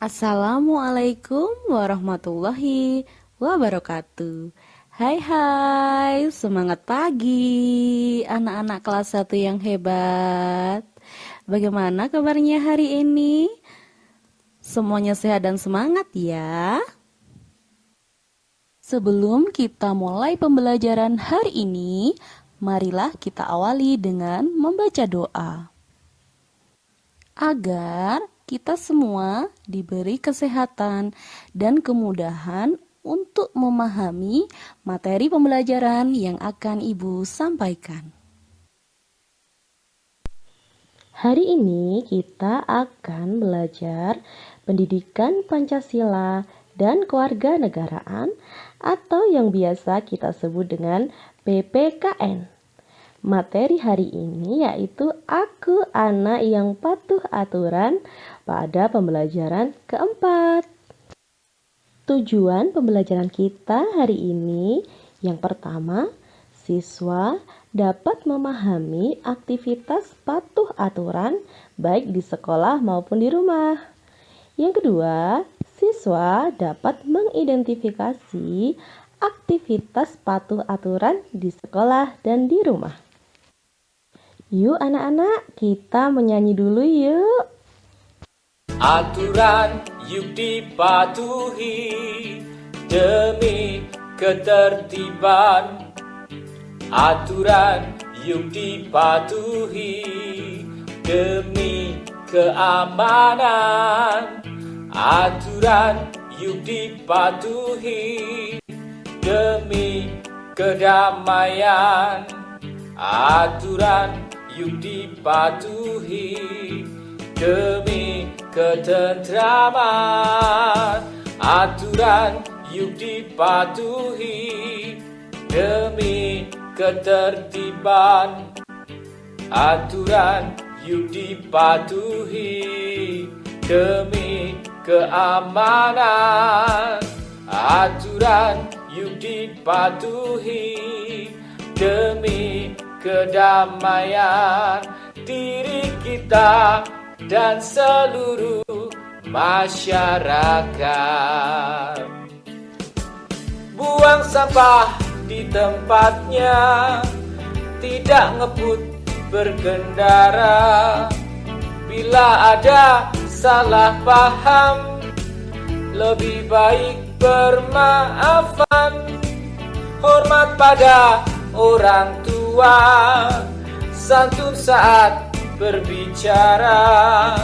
Assalamualaikum warahmatullahi wabarakatuh. Hai, semangat pagi anak-anak kelas 1 yang hebat. Bagaimana kabarnya hari ini? Semuanya sehat dan semangat ya. Sebelum kita mulai pembelajaran hari ini, marilah kita awali dengan membaca doa. Agar kita semua diberi kesehatan dan kemudahan untuk memahami materi pembelajaran yang akan Ibu sampaikan. Hari ini kita akan belajar pendidikan Pancasila dan kewarganegaraan atau yang biasa kita sebut dengan PPKN. Materi hari ini yaitu Aku Anak yang Patuh Aturan pada pembelajaran keempat. Tujuan pembelajaran kita hari ini yang pertama, siswa dapat memahami aktivitas patuh aturan baik di sekolah maupun di rumah. Yang kedua, siswa dapat mengidentifikasi aktivitas patuh aturan di sekolah dan di rumah. Yuk anak-anak, kita menyanyi dulu yuk. Aturan yuk dipatuhi demi ketertiban. Aturan yuk dipatuhi demi keamanan. Aturan yuk dipatuhi demi kedamaian. Aturan yuk dipatuhi demi ketentraman. Aturan yuk dipatuhi demi ketertiban. Aturan yuk dipatuhi demi keamanan. Aturan yuk dipatuhi demi kedamaian diri kita dan seluruh masyarakat. Buang sampah di tempatnya, tidak ngebut berkendara. Bila ada salah paham, lebih baik bermaafan. Hormat pada orang tua, santun saat berbicara,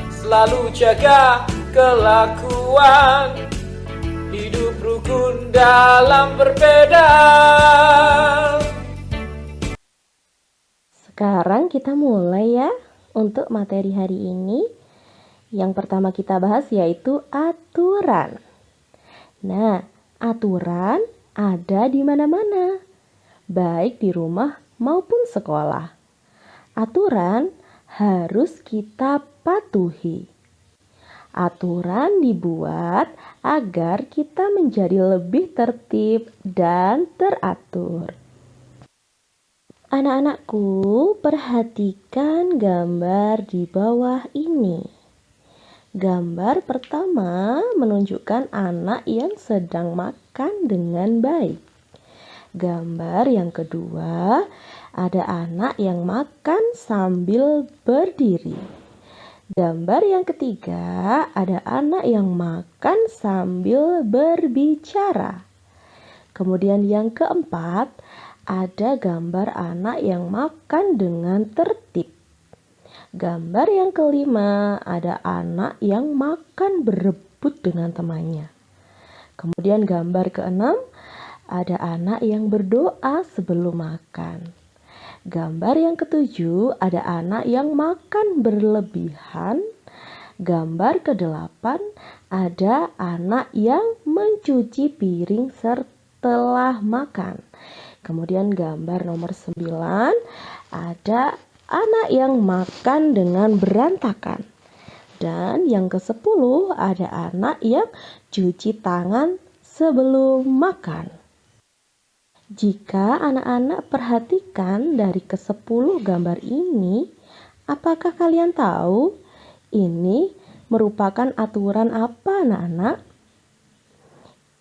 selalu jaga kelakuan, hidup rukun dalam berbeda. Sekarang kita mulai ya untuk materi hari ini. Yang pertama kita bahas yaitu aturan. Nah, aturan ada di mana-mana, baik di rumah maupun sekolah. Aturan harus kita patuhi. Aturan dibuat agar kita menjadi lebih tertib dan teratur. Anak-anakku, perhatikan gambar di bawah ini. Gambar pertama menunjukkan anak yang sedang makan dengan baik. Gambar yang kedua, ada anak yang makan sambil berdiri. Gambar yang ketiga, ada anak yang makan sambil berbicara. Kemudian yang keempat, ada gambar anak yang makan dengan tertib. Gambar yang kelima, ada anak yang makan berebut dengan temannya. Kemudian gambar keenam, ada anak yang berdoa sebelum makan. Gambar yang ketujuh, ada anak yang makan berlebihan. Gambar kedelapan, ada anak yang mencuci piring setelah makan. Kemudian gambar nomor 9, ada anak yang makan dengan berantakan. Dan yang ke-10, ada anak yang cuci tangan sebelum makan. Jika anak-anak perhatikan dari ke-10 gambar ini, apakah kalian tahu ini merupakan aturan apa, anak-anak?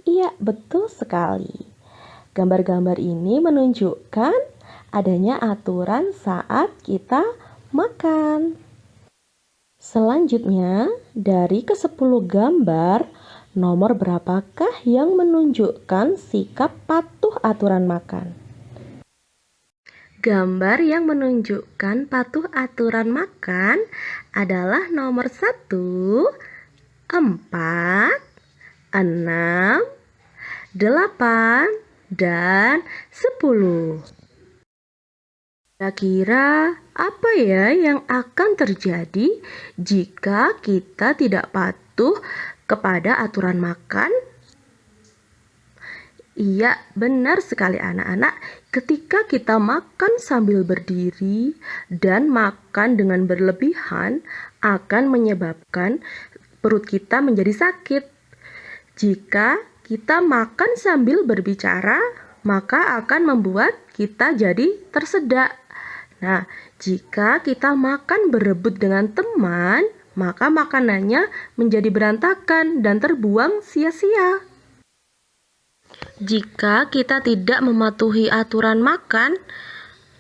Iya, betul sekali. Gambar-gambar ini menunjukkan adanya aturan saat kita makan. Selanjutnya, dari ke-10 gambar, nomor berapakah yang menunjukkan sikap patuh aturan makan? Gambar yang menunjukkan patuh aturan makan adalah nomor 1, 4, 6, 8, dan 10. Kira-kira apa ya yang akan terjadi jika kita tidak patuh kepada aturan makan? Iya, benar sekali anak-anak. Ketika kita makan sambil berdiri dan makan dengan berlebihan akan menyebabkan perut kita menjadi sakit. Jika kita makan sambil berbicara, maka akan membuat kita jadi tersedak. Nah, jika kita makan berebut dengan teman, maka makanannya menjadi berantakan dan terbuang sia-sia. Jika kita tidak mematuhi aturan makan,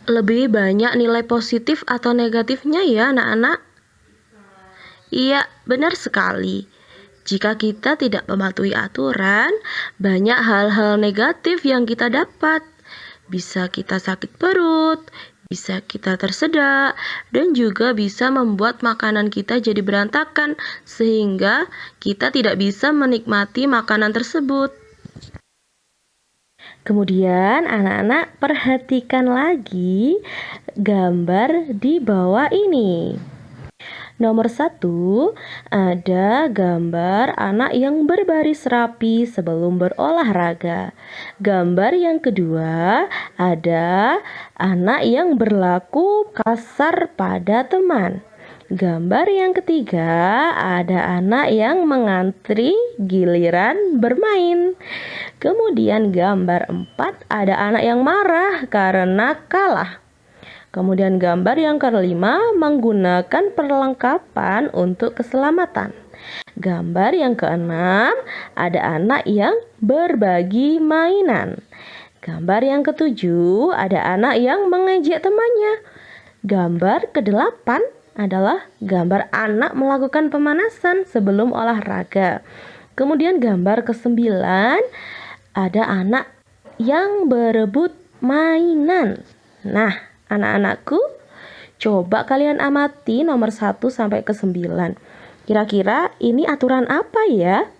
lebih banyak nilai positif atau negatifnya ya anak-anak? Iya, benar sekali. Jika kita tidak mematuhi aturan, banyak hal-hal negatif yang kita dapat. Bisa kita sakit perut, bisa kita tersedak, dan juga bisa membuat makanan kita jadi berantakan, sehingga kita tidak bisa menikmati makanan tersebut. Kemudian anak-anak perhatikan lagi gambar di bawah ini. Nomor 1, ada gambar anak yang berbaris rapi sebelum berolahraga. Gambar yang kedua, ada anak yang berlaku kasar pada teman. Gambar yang ketiga, ada anak yang mengantri giliran bermain. Kemudian gambar 4, ada anak yang marah karena kalah. Kemudian gambar yang kelima menggunakan perlengkapan untuk keselamatan. Gambar yang keenam ada anak yang berbagi mainan. Gambar yang ketujuh ada anak yang mengejek temannya. Gambar kedelapan adalah gambar anak melakukan pemanasan sebelum olahraga. Kemudian gambar kesembilan ada anak yang berebut mainan. Nah, anak-anakku, coba kalian amati nomor 1 sampai ke 9. Kira-kira ini aturan apa ya?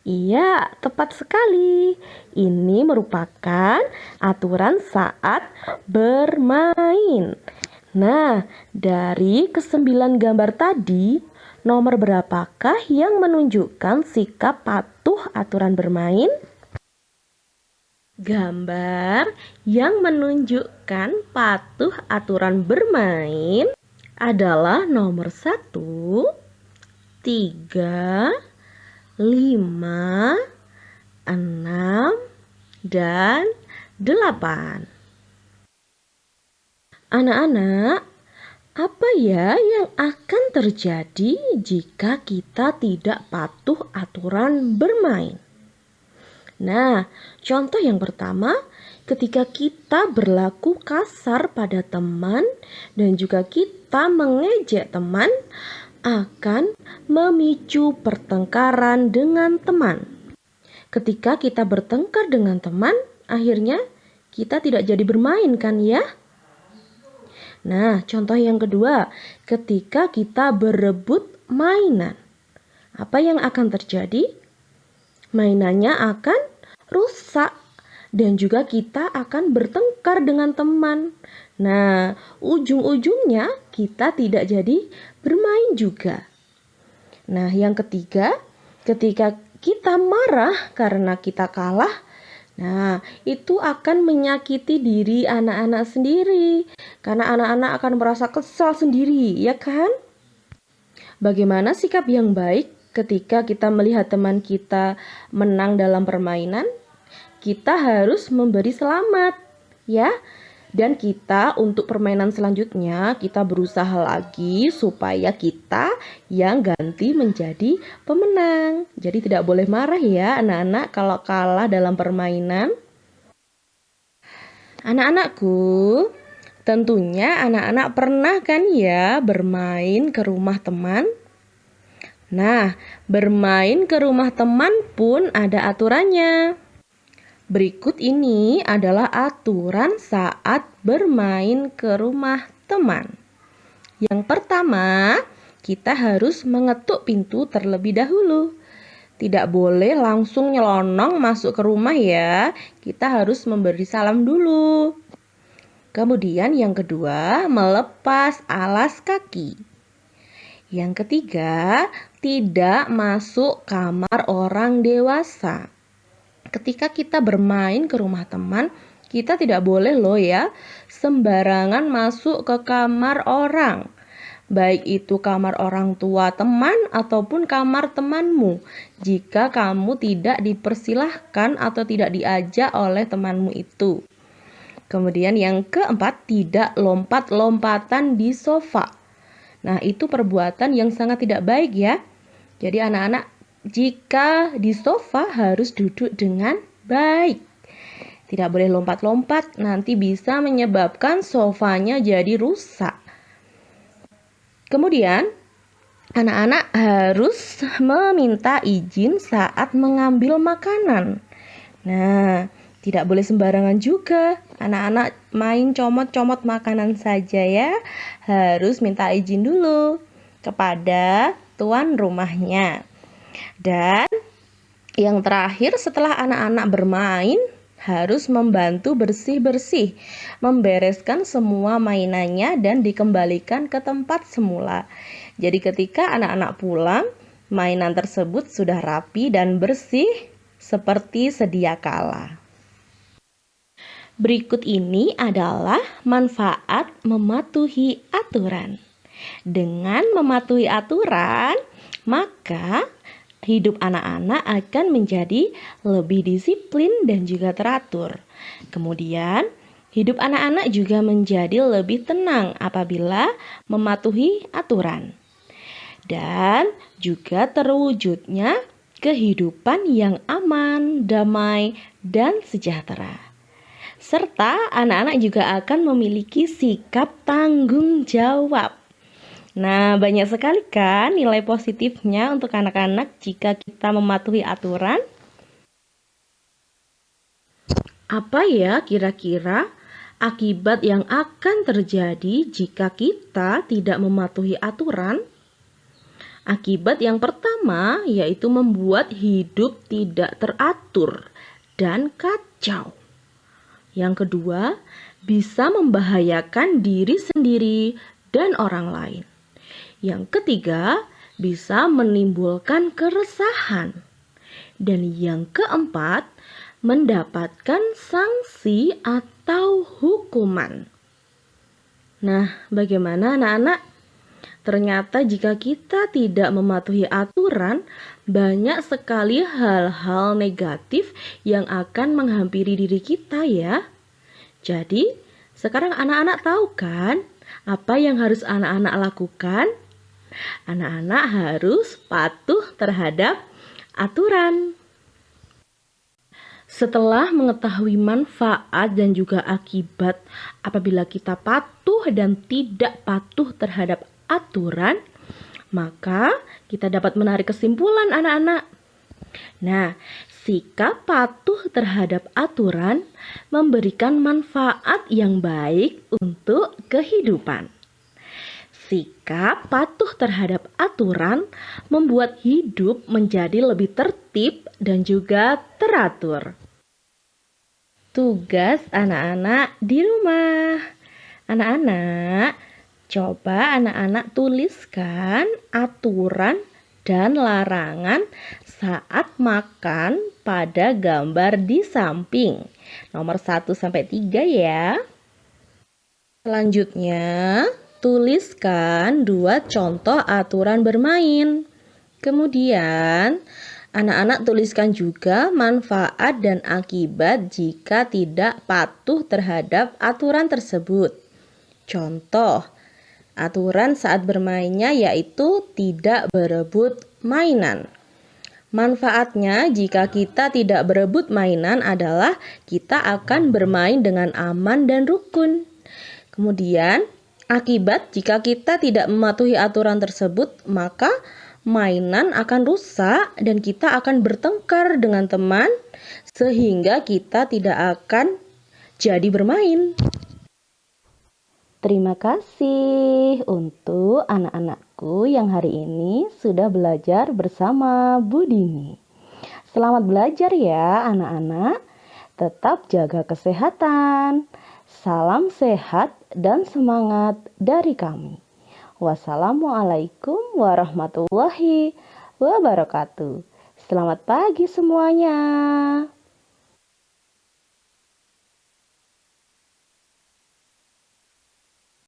Iya, tepat sekali. Ini merupakan aturan saat bermain. Nah, dari ke-9 gambar tadi, nomor berapakah yang menunjukkan sikap patuh aturan bermain? Gambar yang menunjukkan patuh aturan bermain adalah nomor 1, 3, 5, 6, dan 8. Anak-anak, apa ya yang akan terjadi jika kita tidak patuh aturan bermain? Nah, contoh yang pertama, ketika kita berlaku kasar pada teman dan juga kita mengejek teman, akan memicu pertengkaran dengan teman. Ketika kita bertengkar dengan teman, akhirnya kita tidak jadi bermain kan ya? Nah, contoh yang kedua, ketika kita berebut mainan, apa yang akan terjadi? Mainannya akan rusak dan juga kita akan bertengkar dengan teman. Nah, ujung-ujungnya kita tidak jadi bermain juga. Nah, yang ketiga, ketika kita marah karena kita kalah, nah, itu akan menyakiti diri anak-anak sendiri. Karena anak-anak akan merasa kesal sendiri, ya kan? Bagaimana sikap yang baik ketika kita melihat teman kita menang dalam permainan? Kita harus memberi selamat, ya. Dan kita untuk permainan selanjutnya kita berusaha lagi supaya kita yang ganti menjadi pemenang. Jadi tidak boleh marah ya anak-anak kalau kalah dalam permainan. Anak-anakku, tentunya anak-anak pernah kan ya bermain ke rumah teman? Nah, bermain ke rumah teman pun ada aturannya. Berikut ini adalah aturan saat bermain ke rumah teman. Yang pertama, kita harus mengetuk pintu terlebih dahulu. Tidak boleh langsung nyelonong masuk ke rumah ya. Kita harus memberi salam dulu. Kemudian yang kedua, melepas alas kaki. Yang ketiga, tidak masuk kamar orang dewasa. Ketika kita bermain ke rumah teman, kita tidak boleh loh ya sembarangan masuk ke kamar orang. Baik itu kamar orang tua teman ataupun kamar temanmu. Jika kamu tidak dipersilahkan atau tidak diajak oleh temanmu itu. Kemudian yang keempat, tidak lompat-lompatan di sofa. Nah, itu perbuatan yang sangat tidak baik ya. Jadi anak-anak, jika di sofa harus duduk dengan baik. Tidak boleh lompat-lompat, nanti bisa menyebabkan sofanya jadi rusak. Kemudian, anak-anak harus meminta izin saat mengambil makanan. Nah, tidak boleh sembarangan juga. Anak-anak main comot-comot makanan saja ya. Harus minta izin dulu kepada tuan rumahnya. Dan yang terakhir, setelah anak-anak bermain, harus membantu bersih-bersih, membereskan semua mainannya dan dikembalikan ke tempat semula. Jadi ketika anak-anak pulang, mainan tersebut sudah rapi dan bersih seperti sedia kala. Berikut ini adalah manfaat mematuhi aturan. Dengan mematuhi aturan, maka hidup anak-anak akan menjadi lebih disiplin dan juga teratur. Kemudian, hidup anak-anak juga menjadi lebih tenang apabila mematuhi aturan. Dan juga terwujudnya kehidupan yang aman, damai, dan sejahtera. Serta anak-anak juga akan memiliki sikap tanggung jawab. Nah, banyak sekali kan nilai positifnya untuk anak-anak jika kita mematuhi aturan. Apa ya kira-kira akibat yang akan terjadi jika kita tidak mematuhi aturan? Akibat yang pertama yaitu membuat hidup tidak teratur dan kacau. Yang kedua, bisa membahayakan diri sendiri dan orang lain. Yang ketiga, bisa menimbulkan keresahan. Dan yang keempat, mendapatkan sanksi atau hukuman. Nah, bagaimana anak-anak? Ternyata jika kita tidak mematuhi aturan, banyak sekali hal-hal negatif yang akan menghampiri diri kita ya. Jadi, sekarang anak-anak tahu kan apa yang harus anak-anak lakukan? Anak-anak harus patuh terhadap aturan. Setelah mengetahui manfaat dan juga akibat apabila kita patuh dan tidak patuh terhadap aturan, maka kita dapat menarik kesimpulan anak-anak. Nah, sikap patuh terhadap aturan memberikan manfaat yang baik untuk kehidupan. Sikap patuh terhadap aturan membuat hidup menjadi lebih tertib dan juga teratur. Tugas anak-anak di rumah. Anak-anak, coba anak-anak tuliskan aturan dan larangan saat makan pada gambar di samping. Nomor 1 sampai 3 ya. Selanjutnya, tuliskan 2 contoh aturan bermain. Kemudian, Anak-anak tuliskan juga manfaat dan akibat jika tidak patuh terhadap aturan tersebut. Contoh, aturan saat bermainnya yaitu tidak berebut mainan. Manfaatnya jika kita tidak berebut mainan adalah kita akan bermain dengan aman dan rukun. Kemudian, akibat jika kita tidak mematuhi aturan tersebut, maka mainan akan rusak dan kita akan bertengkar dengan teman sehingga kita tidak akan jadi bermain. Terima kasih untuk anak-anakku yang hari ini sudah belajar bersama Bu Dini. Selamat belajar ya anak-anak. Tetap jaga kesehatan. Salam sehat dan semangat dari kami. Wassalamualaikum warahmatullahi wabarakatuh. Selamat pagi semuanya.